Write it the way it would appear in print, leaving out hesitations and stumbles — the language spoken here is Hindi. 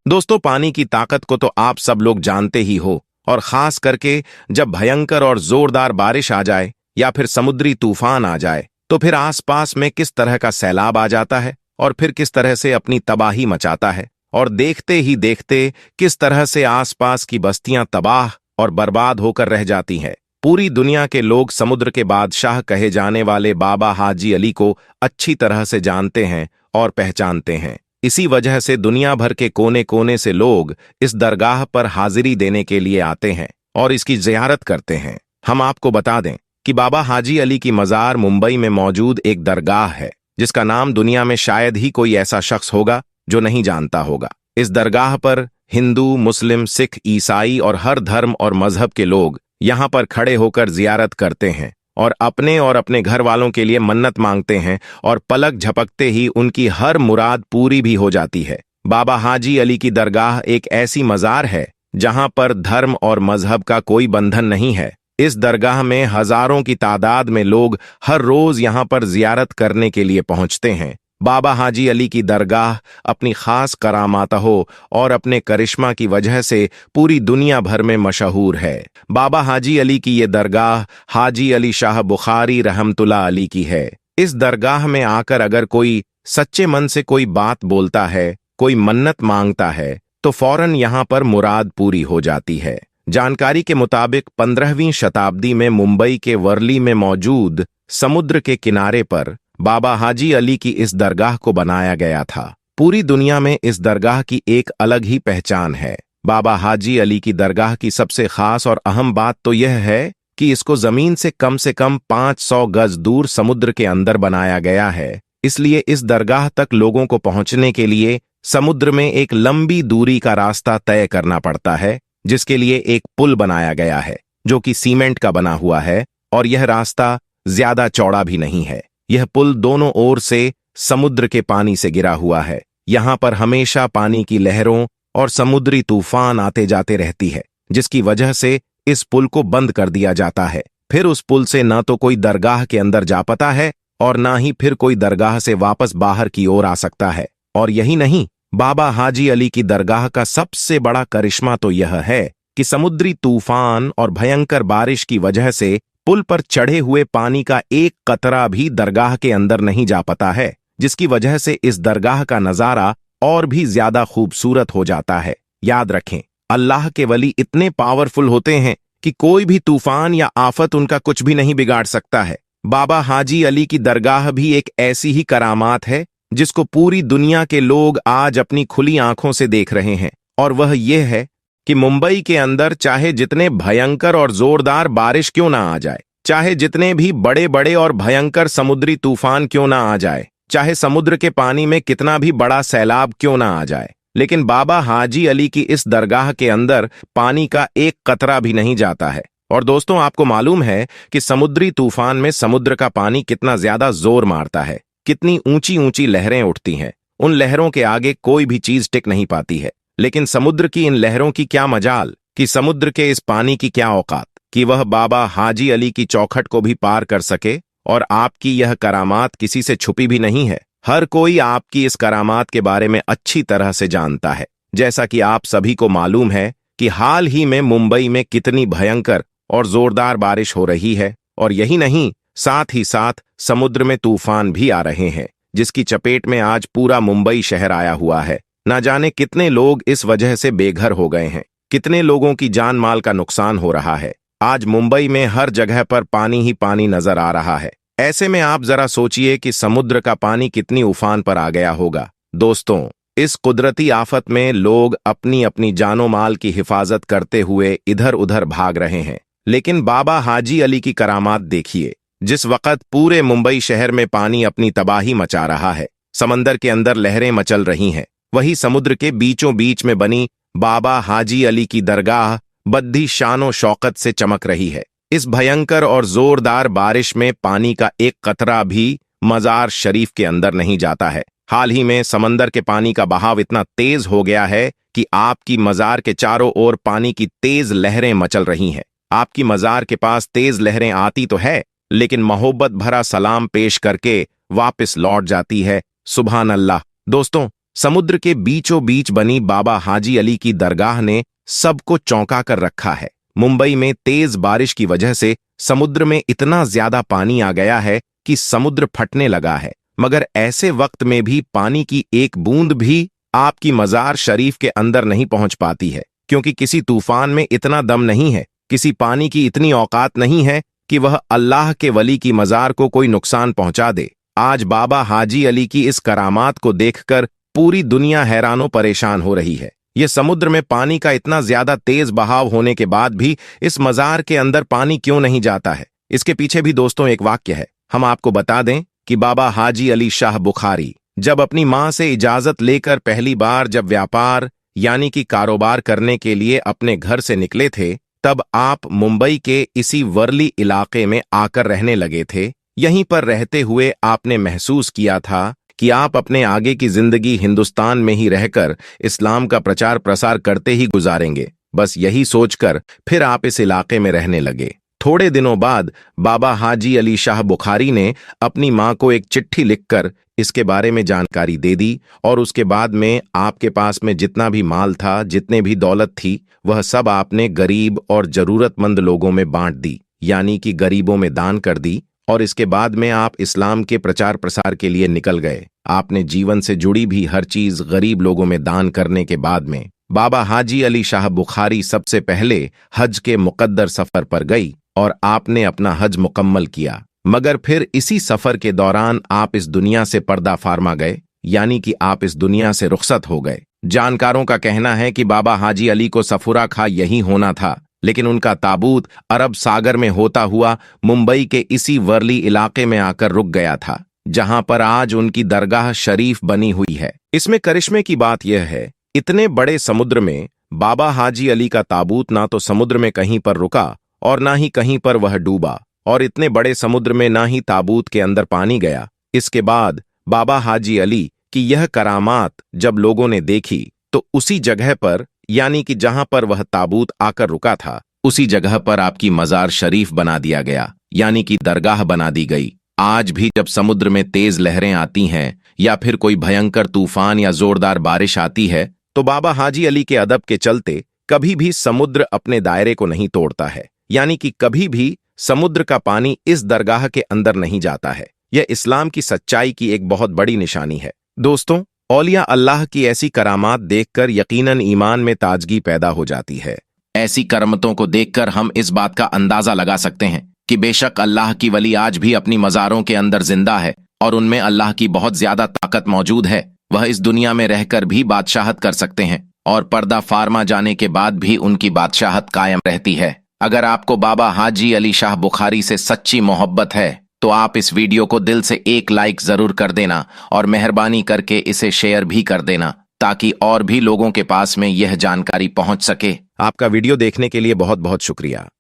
दोस्तों, पानी की ताकत को तो आप सब लोग जानते ही हो, और खास करके जब भयंकर और जोरदार बारिश आ जाए या फिर समुद्री तूफान आ जाए तो फिर आसपास में किस तरह का सैलाब आ जाता है और फिर किस तरह से अपनी तबाही मचाता है। और देखते ही देखते किस तरह से आसपास की बस्तियां तबाह और बर्बाद होकर रह जाती हैं। पूरी दुनिया के लोग समुद्र के बादशाह कहे जाने वाले बाबा हाजी अली को अच्छी तरह से जानते हैं और पहचानते हैं। इसी वजह से दुनिया भर के कोने कोने से लोग इस दरगाह पर हाजिरी देने के लिए आते हैं और इसकी ज़ियारत करते हैं। हम आपको बता दें कि बाबा हाजी अली की मज़ार मुंबई में मौजूद एक दरगाह है, जिसका नाम दुनिया में शायद ही कोई ऐसा शख्स होगा जो नहीं जानता होगा। इस दरगाह पर हिंदू, मुस्लिम, सिख, ईसाई और हर धर्म और मजहब के लोग यहाँ पर खड़े होकर ज़ियारत करते हैं और अपने घर वालों के लिए मन्नत मांगते हैं, और पलक झपकते ही उनकी हर मुराद पूरी भी हो जाती है। बाबा हाजी अली की दरगाह एक ऐसी मज़ार है जहां पर धर्म और मजहब का कोई बंधन नहीं है। इस दरगाह में हजारों की तादाद में लोग हर रोज यहां पर ज़ियारत करने के लिए पहुंचते हैं। बाबा हाजी अली की दरगाह अपनी खास करामातों और अपने करिश्मा की वजह से पूरी दुनिया भर में मशहूर है। बाबा हाजी अली की ये दरगाह हाजी अली शाह बुखारी रहमतुल्लाह अली की है। इस दरगाह में आकर अगर कोई सच्चे मन से कोई बात बोलता है, कोई मन्नत मांगता है, तो फौरन यहाँ पर मुराद पूरी हो जाती है। जानकारी के मुताबिक 15वीं शताब्दी में मुंबई के वर्ली में मौजूद समुद्र के किनारे पर बाबा हाजी अली की इस दरगाह को बनाया गया था। पूरी दुनिया में इस दरगाह की एक अलग ही पहचान है। बाबा हाजी अली की दरगाह की सबसे खास और अहम बात तो यह है कि इसको जमीन से कम 500 गज दूर समुद्र के अंदर बनाया गया है। इसलिए इस दरगाह तक लोगों को पहुंचने के लिए समुद्र में एक लंबी दूरी का रास्ता तय करना पड़ता है, जिसके लिए एक पुल बनाया गया है जो कि सीमेंट का बना हुआ है, और यह रास्ता ज्यादा चौड़ा भी नहीं है। यह पुल दोनों ओर से समुद्र के पानी से घिरा हुआ है। यहाँ पर हमेशा पानी की लहरों और समुद्री तूफान आते जाते रहती है, जिसकी वजह से इस पुल को बंद कर दिया जाता है। फिर उस पुल से न तो कोई दरगाह के अंदर जा पाता है और ना ही फिर कोई दरगाह से वापस बाहर की ओर आ सकता है। और यही नहीं, बाबा हाजी अली की दरगाह का सबसे बड़ा करिश्मा तो यह है कि समुद्री तूफान और भयंकर बारिश की वजह से पुल पर चढ़े हुए पानी का एक कतरा भी दरगाह के अंदर नहीं जा पाता है, जिसकी वजह से इस दरगाह का नजारा और भी ज्यादा खूबसूरत हो जाता है। याद रखें, अल्लाह के वली इतने पावरफुल होते हैं कि कोई भी तूफान या आफत उनका कुछ भी नहीं बिगाड़ सकता है। बाबा हाजी अली की दरगाह भी एक ऐसी ही करामात है जिसको पूरी दुनिया के लोग आज अपनी खुली आंखों से देख रहे हैं, और वह यह है कि मुंबई के अंदर चाहे जितने भयंकर और जोरदार बारिश क्यों ना आ जाए, चाहे जितने भी बड़े बड़े और भयंकर समुद्री तूफान क्यों ना आ जाए, चाहे समुद्र के पानी में कितना भी बड़ा सैलाब क्यों ना आ जाए, लेकिन बाबा हाजी अली की इस दरगाह के अंदर पानी का एक कतरा भी नहीं जाता है। और दोस्तों, आपको मालूम है कि समुद्री तूफान में समुद्र का पानी कितना ज्यादा जोर मारता है, कितनी ऊंची ऊंची लहरें उठती हैं। उन लहरों के आगे कोई भी चीज टिक नहीं पाती है। लेकिन समुद्र की इन लहरों की क्या मजाल, कि समुद्र के इस पानी की क्या औकात कि वह बाबा हाजी अली की चौखट को भी पार कर सके। और आपकी यह करामात किसी से छुपी भी नहीं है। हर कोई आपकी इस करामात के बारे में अच्छी तरह से जानता है। जैसा कि आप सभी को मालूम है कि हाल ही में मुंबई में कितनी भयंकर और जोरदार बारिश हो रही है, और यही नहीं, साथ ही साथ समुद्र में तूफान भी आ रहे हैं, जिसकी चपेट में आज पूरा मुंबई शहर आया हुआ है। ना जाने कितने लोग इस वजह से बेघर हो गए हैं, कितने लोगों की जान माल का नुकसान हो रहा है। आज मुंबई में हर जगह पर पानी ही पानी नजर आ रहा है। ऐसे में आप जरा सोचिए कि समुद्र का पानी कितनी उफान पर आ गया होगा। दोस्तों, इस कुदरती आफत में लोग अपनी अपनी जानो माल की हिफाजत करते हुए इधर उधर भाग रहे हैं, लेकिन बाबा हाजी अली की करामात देखिए। जिस वक्त पूरे मुंबई शहर में पानी अपनी तबाही मचा रहा है, समंदर के अंदर लहरें मचल रही हैं, वही समुद्र के बीचों बीच में बनी बाबा हाजी अली की दरगाह बद्दी शानो शौकत से चमक रही है। इस भयंकर और जोरदार बारिश में पानी का एक कतरा भी मजार शरीफ के अंदर नहीं जाता है। हाल ही में समंदर के पानी का बहाव इतना तेज हो गया है कि आपकी मजार के चारों ओर पानी की तेज लहरें मचल रही हैं। आपकी मजार के पास तेज लहरें आती तो है, लेकिन मोहब्बत भरा सलाम पेश करके वापस लौट जाती है। सुभान अल्लाह। दोस्तों, समुद्र के बीचों बीच बनी बाबा हाजी अली की दरगाह ने सबको चौंका कर रखा है। मुंबई में तेज बारिश की वजह से समुद्र में इतना ज्यादा पानी आ गया है कि समुद्र फटने लगा है, मगर ऐसे वक्त में भी पानी की एक बूंद भी आपकी मजार शरीफ के अंदर नहीं पहुंच पाती है, क्योंकि किसी तूफान में इतना दम नहीं है, किसी पानी की इतनी औकात नहीं है कि वह अल्लाह के वली की मजार को कोई नुकसान पहुंचा दे। आज बाबा हाजी अली की इस करामात को देखकर पूरी दुनिया हैरानो परेशान हो रही है। ये समुद्र में पानी का इतना ज्यादा तेज बहाव होने के बाद भी इस मजार के अंदर पानी क्यों नहीं जाता है? इसके पीछे भी दोस्तों एक वाक्य है। हम आपको बता दें कि बाबा हाजी अली शाह बुखारी जब अपनी मां से इजाजत लेकर पहली बार जब व्यापार यानी कि कारोबार करने के लिए अपने घर से निकले थे, तब आप मुंबई के इसी वर्ली इलाके में आकर रहने लगे थे। यहीं पर रहते हुए आपने महसूस किया था कि आप अपने आगे की जिंदगी हिंदुस्तान में ही रहकर इस्लाम का प्रचार प्रसार करते ही गुजारेंगे। बस यही सोचकर फिर आप इस इलाके में रहने लगे। थोड़े दिनों बाद बाबा हाजी अली शाह बुखारी ने अपनी मां को एक चिट्ठी लिखकर इसके बारे में जानकारी दे दी, और उसके बाद में आपके पास में जितना भी माल था, जितने भी दौलत थी, वह सब आपने गरीब और जरूरतमंद लोगों में बांट दी, यानी कि गरीबों में दान कर दी। और इसके बाद में आप इस्लाम के प्रचार प्रसार के लिए निकल गए। आपने जीवन से जुड़ी भी हर चीज गरीब लोगों में दान करने के बाद में बाबा हाजी अली शाह बुखारी सबसे पहले हज के मुकद्दर सफर पर गई और आपने अपना हज मुकम्मल किया। मगर फिर इसी सफर के दौरान आप इस दुनिया से पर्दा फार्मा गए, यानी कि आप इस दुनिया से रुखसत हो गए। जानकारों का कहना है कि बाबा हाजी अली को सफुरा खा यही होना था, लेकिन उनका ताबूत अरब सागर में होता हुआ मुंबई के इसी वर्ली इलाके में आकर रुक गया था, जहां पर आज उनकी दरगाह शरीफ बनी हुई है। इसमें करिश्मे की बात यह है, इतने बड़े समुद्र में बाबा हाजी अली का ताबूत ना तो समुद्र में कहीं पर रुका और ना ही कहीं पर वह डूबा, और इतने बड़े समुद्र में ना ही ताबूत के अंदर पानी गया। इसके बाद बाबा हाजी अली की यह करामात जब लोगों ने देखी, तो उसी जगह पर, यानी कि जहां पर वह ताबूत आकर रुका था, उसी जगह पर आपकी मजार शरीफ बना दिया गया, यानी कि दरगाह बना दी गई। आज भी जब समुद्र में तेज लहरें आती हैं या फिर कोई भयंकर तूफान या जोरदार बारिश आती है, तो बाबा हाजी अली के अदब के चलते कभी भी समुद्र अपने दायरे को नहीं तोड़ता है, यानी कि कभी भी समुद्र का पानी इस दरगाह के अंदर नहीं जाता है। यह इस्लाम की सच्चाई की एक बहुत बड़ी निशानी है। दोस्तों, औलिया अल्लाह की ऐसी करामात देखकर यकीनन ईमान में ताजगी पैदा हो जाती है। ऐसी करमतों को देखकर हम इस बात का अंदाजा लगा सकते हैं कि बेशक अल्लाह की वली आज भी अपनी मज़ारों के अंदर जिंदा है और उनमें अल्लाह की बहुत ज्यादा ताकत मौजूद है। वह इस दुनिया में रहकर भी बादशाहत कर सकते हैं और पर्दा फार्मा जाने के बाद भी उनकी बादशाहत कायम रहती है। अगर आपको बाबा हाजी अली शाह बुखारी से सच्ची मोहब्बत है तो आप इस वीडियो को दिल से एक लाइक जरूर कर देना और मेहरबानी करके इसे शेयर भी कर देना, ताकि और भी लोगों के पास में यह जानकारी पहुंच सके। आपका वीडियो देखने के लिए बहुत बहुत शुक्रिया।